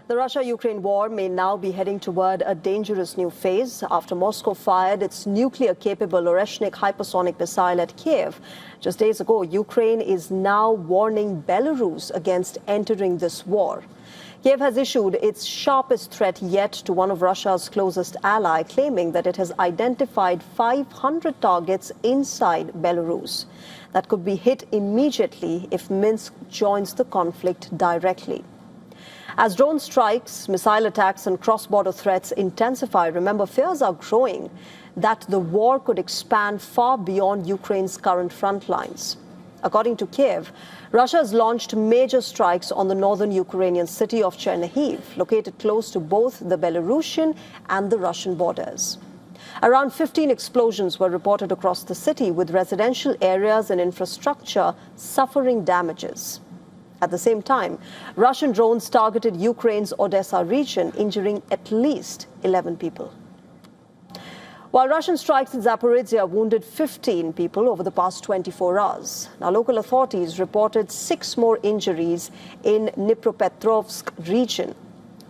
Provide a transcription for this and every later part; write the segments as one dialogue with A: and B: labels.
A: The Russia-Ukraine war may now be heading toward a dangerous new phase after Moscow fired its nuclear-capable Oreshnik hypersonic missile at Kiev. Just days ago, Ukraine is now warning Belarus against entering this war. Kiev has issued its sharpest threat yet to one of Russia's closest ally, claiming that it has identified 500 targets inside Belarus that could be hit immediately if Minsk joins the conflict directly. As drone strikes, missile attacks and cross-border threats intensify, remember, fears are growing that the war could expand far beyond Ukraine's current front lines. According to Kiev, Russia has launched major strikes on the northern Ukrainian city of Chernihiv, located close to both the Belarusian and the Russian borders. Around 15 explosions were reported across the city, with residential areas and infrastructure suffering damages. At the same time, Russian drones targeted Ukraine's Odessa region, injuring at least 11 people. While Russian strikes in Zaporizhia wounded 15 people over the past 24 hours. Now, local authorities reported 6 more injuries in Dnipropetrovsk region.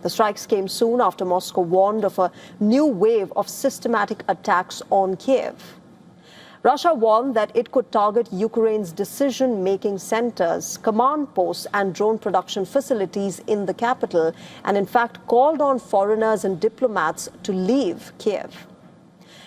A: The strikes came soon after Moscow warned of a new wave of systematic attacks on Kiev. Russia warned that it could target Ukraine's decision-making centers, command posts and drone production facilities in the capital, and in fact called on foreigners and diplomats to leave Kiev.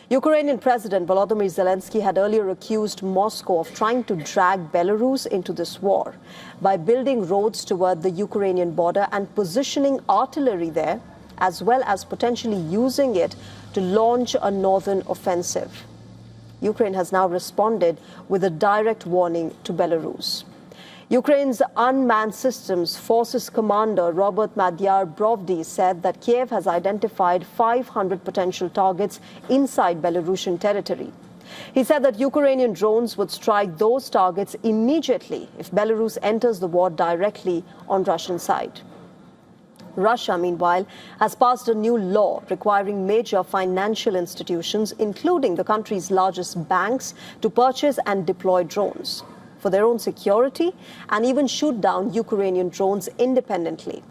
A: Ukrainian President Volodymyr Zelensky had earlier accused Moscow of trying to drag Belarus into this war by building roads toward the Ukrainian border and positioning artillery there, as well as potentially using it to launch a northern offensive. Ukraine has now responded with a direct warning to Belarus. Ukraine's Unmanned Systems Forces commander Robert Madyar-Brovdy said that Kiev has identified 500 potential targets inside Belarusian territory. He said that Ukrainian drones would strike those targets immediately if Belarus enters the war directly on Russian side. Russia, meanwhile, has passed a new law requiring major financial institutions, including the country's largest banks, to purchase and deploy drones for their own security and even shoot down Ukrainian drones independently.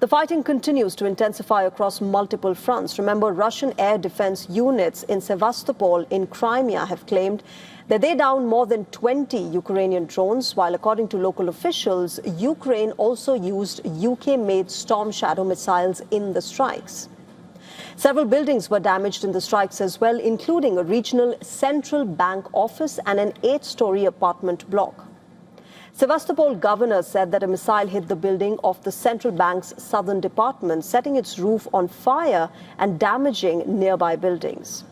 A: The fighting continues to intensify across multiple fronts. Remember, Russian air defense units in Sevastopol in Crimea have claimed that they downed more than 20 Ukrainian drones, while according to local officials, Ukraine also used UK-made Storm Shadow missiles in the strikes. Several buildings were damaged in the strikes as well, including a regional central bank office and an 8-story apartment block. Sevastopol governor said that a missile hit the building of the central bank's southern department, setting its roof on fire and damaging nearby buildings.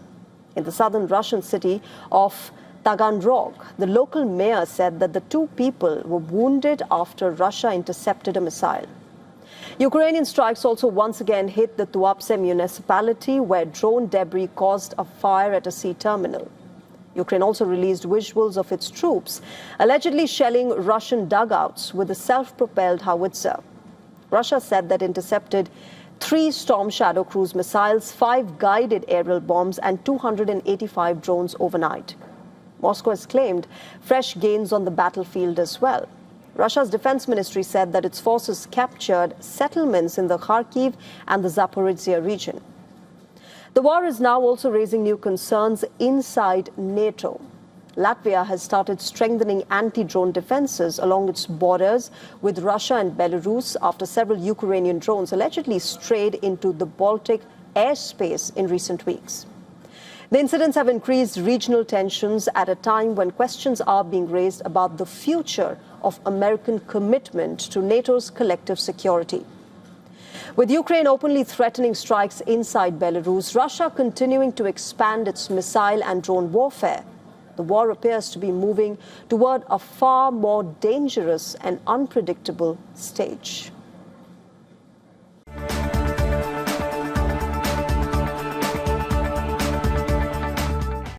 A: In the southern Russian city of Taganrog, the local mayor said that the 2 people were wounded after Russia intercepted a missile. Ukrainian strikes also once again hit the Tuapse municipality, where drone debris caused a fire at a sea terminal. Ukraine also released visuals of its troops allegedly shelling Russian dugouts with a self-propelled howitzer. Russia said that intercepted 3 Storm Shadow cruise missiles, 5 guided aerial bombs and 285 drones overnight. Moscow has claimed fresh gains on the battlefield as well. Russia's defense ministry said that its forces captured settlements in the Kharkiv and the Zaporizhia region. The war is now also raising new concerns inside NATO. Latvia has started strengthening anti-drone defenses along its borders with Russia and Belarus after several Ukrainian drones allegedly strayed into the Baltic airspace in recent weeks. The incidents have increased regional tensions at a time when questions are being raised about the future of American commitment to NATO's collective security. With Ukraine openly threatening strikes inside Belarus, Russia continuing to expand its missile and drone warfare, the war appears to be moving toward a far more dangerous and unpredictable stage.